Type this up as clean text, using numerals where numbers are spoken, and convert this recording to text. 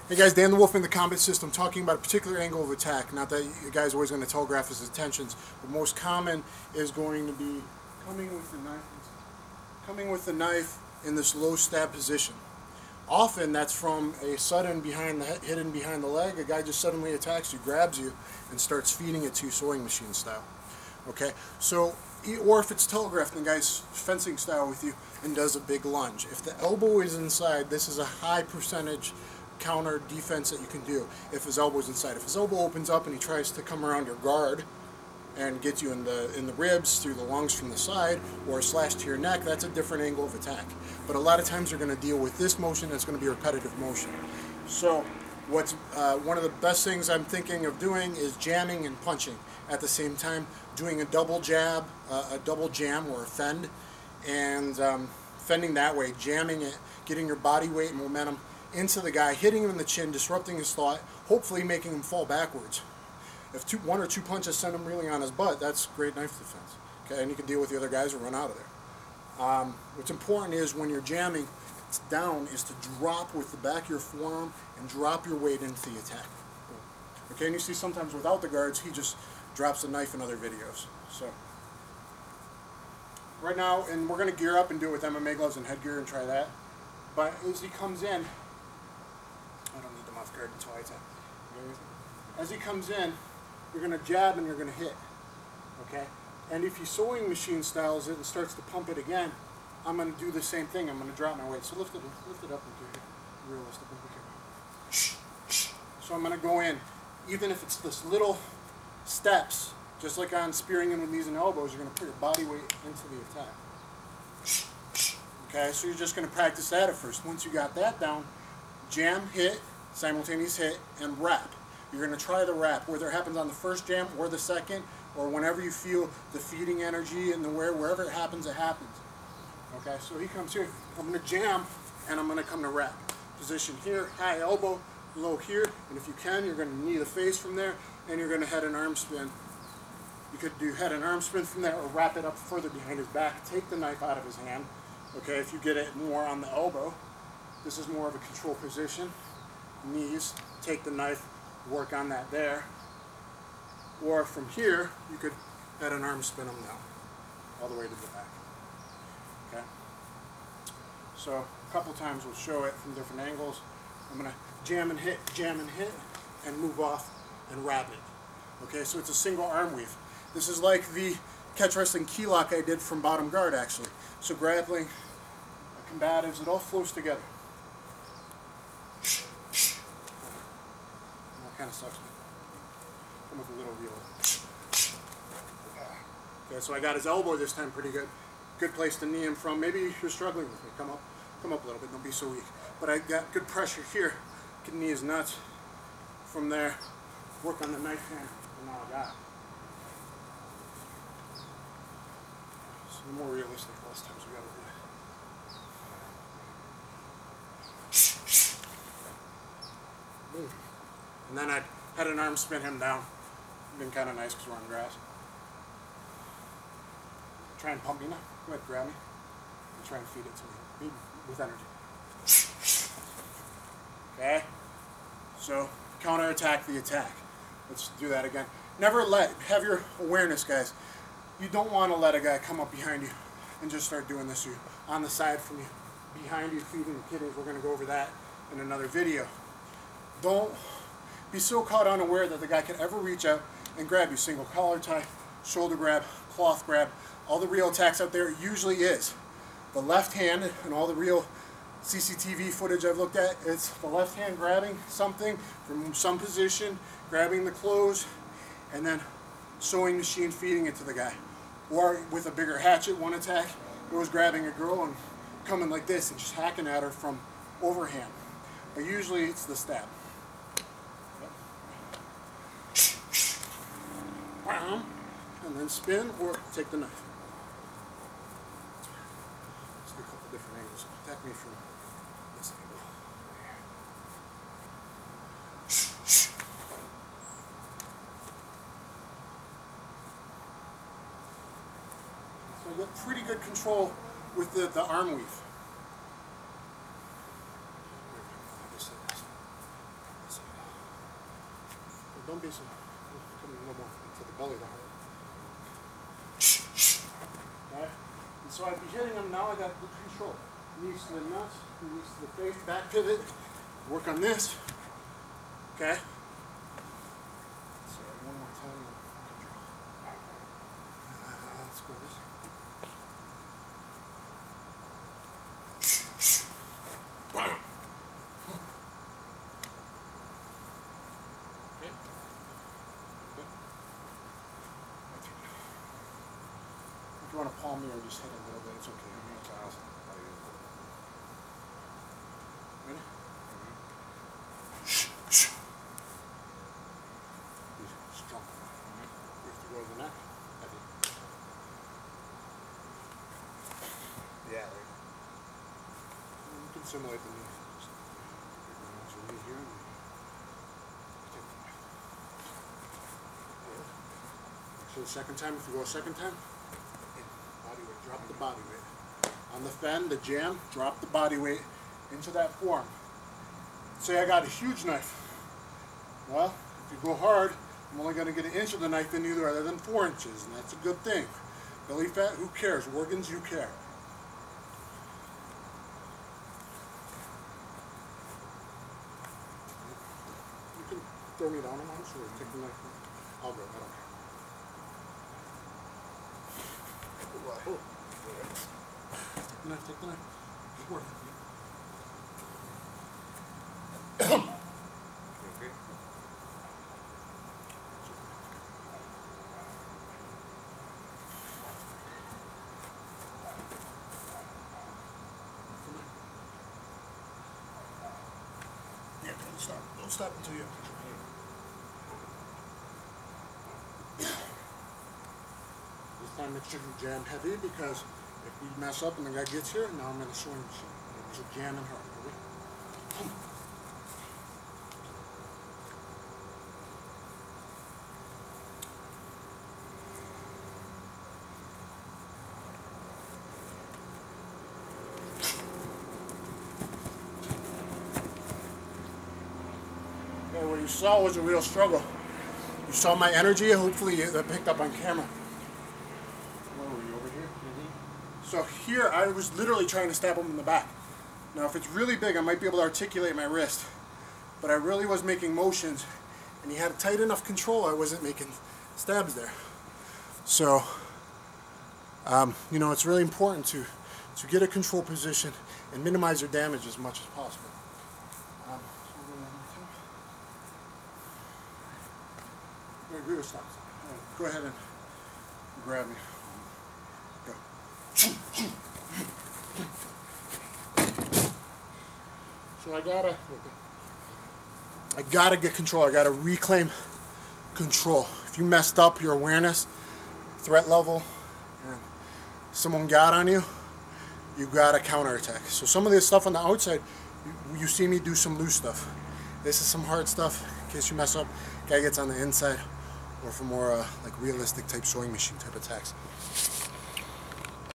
Hey guys, Dan the Wolfman, the Combat System, talking about a particular angle of attack. Not that you guys are always going to telegraph his intentions, but most common is going to be coming with the knife in this low stab position. Often that's from a sudden hidden behind the leg. A guy just suddenly attacks you, grabs you, and starts feeding it to you sewing machine style. Okay, so, or if it's telegraphed and the guy's fencing style with you and does a big lunge. If the elbow is inside, this is a high percentage counter defense that you can do if his elbow's inside. If his elbow opens up and he tries to come around your guard and get you in the ribs through the lungs from the side or a slash to your neck, that's a different angle of attack. But a lot of times you're going to deal with this motion that's going to be a repetitive motion. So what's one of the best things I'm thinking of doing is jamming and punching at the same time, doing a double jab, a double jam or a fend, and fending that way, jamming it, getting your body weight and momentum into the guy, hitting him in the chin, disrupting his thought, hopefully making him fall backwards. If one or two punches send him reeling on his butt, that's great knife defense. Okay, and you can deal with the other guys or run out of there. What's important is when you're jamming it's down is to drop with the back of your forearm and drop your weight into the attack. Okay, and you see sometimes without the guards, he just drops the knife in other videos. So right now, and we're going to gear up and do it with MMA gloves and headgear and try that. But as he comes in, I don't need them off guard until I attack. As he comes in, you're going to jab and you're going to hit. Okay? And if he sewing machine styles it and starts to pump it again, I'm going to do the same thing. I'm going to drop my weight. So lift it up and get realistic. So I'm going to go in, even if it's this little steps, just like on spearing in with knees and elbows, you're going to put your body weight into the attack. Okay, so you're just going to practice that at first. Once you got that down, jam, hit, simultaneous hit, and wrap. You're going to try the wrap, whether it happens on the first jam or the second, or whenever you feel the feeding energy and the wherever it happens, it happens. Okay, so he comes here. I'm going to jam, and I'm going to come to wrap. Position here, high elbow, low here, and if you can, you're going to knee the face from there, and you're going to head an arm spin. You could do head and arm spin from there, or wrap it up further behind his back. Take the knife out of his hand. Okay, if you get it more on the elbow, this is more of a control position. Knees, take the knife, work on that there. Or from here, you could head an arm spin them down, all the way to the back. Okay? So a couple times we'll show it from different angles. I'm going to jam and hit, and move off and wrap it. Okay, so it's a single arm weave. This is like the catch wrestling key lock I did from bottom guard actually. So grappling, combatives, it all flows together. That kind of sucks. Come with a little reel. Okay, so I got his elbow this time pretty good. Good place to knee him from. Maybe you're struggling with me. Come up a little bit. Don't be so weak. But I got good pressure here. Can knee his nuts. From there, work on the knife hand. And all I got. So the more realistic last times we got to do it. And then I'd had an arm spin him down. Been kind of nice because we're on grass. Try and pump me now. Go ahead, grab me. And try and feed it to me with energy. Okay? So, counter attack the attack. Let's do that again. Never have your awareness, guys. You don't want to let a guy come up behind you and just start doing this to you. On the side from you, behind you, feeding the kiddies. We're going to go over that in another video. Don't be so caught unaware that the guy can ever reach out and grab you. Single collar tie, shoulder grab, cloth grab. All the real attacks out there usually is the left hand, and all the real CCTV footage I've looked at, it's the left hand grabbing something from some position, grabbing the clothes, and then sewing machine feeding it to the guy. Or with a bigger hatchet, one attack, it was grabbing a girl and coming like this and just hacking at her from overhand. But usually it's the stab. And then spin or take the knife. Let's do a couple different angles. Attack me from this angle. So I got pretty good control with the arm weave. Don't be so. Come a little more into the belly of the heart. Alright? And so I'd be hitting him, now I got good control. Knees to the nuts, knees to the face, back pivot. Work on this. Okay? So one more time. Let's go this. If you want to palm me or just hit a little bit, it's okay. Ready? Strong. If you go to the neck, heavy. Yeah. You can simulate the knee. So knee here. So the second time, if you go a second time, body weight, drop the body weight. On the fend, the jam, drop the body weight into that form. Say I got a huge knife. Well, if you go hard, I'm only going to get an inch of the knife in you rather than 4 inches, and that's a good thing. Belly fat, who cares? Organs, you care. You can throw me down on one, so take the knife. I'll go, I don't care. Whoa. Take the knife, take the knife. It's worth it. Yeah, don't stop. Don't stop until you have control. This time make sure you jam heavy, because if we mess up and the guy gets here, now I'm in a swing machine. So jam and hard. Ready? Okay, what you saw was a real struggle. You saw my energy. Hopefully that picked up on camera. Where were you, over here? So here I was literally trying to stab him in the back. Now if it's really big, I might be able to articulate my wrist, but I really was making motions, and he had tight enough control I wasn't making stabs there. So you know, it's really important to get a control position and minimize your damage as much as possible. Stop. Go ahead and grab me. Go. So I gotta get control. I gotta reclaim control. If you messed up your awareness, threat level, and someone got on you, you gotta counterattack. So some of this stuff on the outside, you see me do some loose stuff. This is some hard stuff. In case you mess up, guy gets on the inside, or for more like realistic type sewing machine type attacks.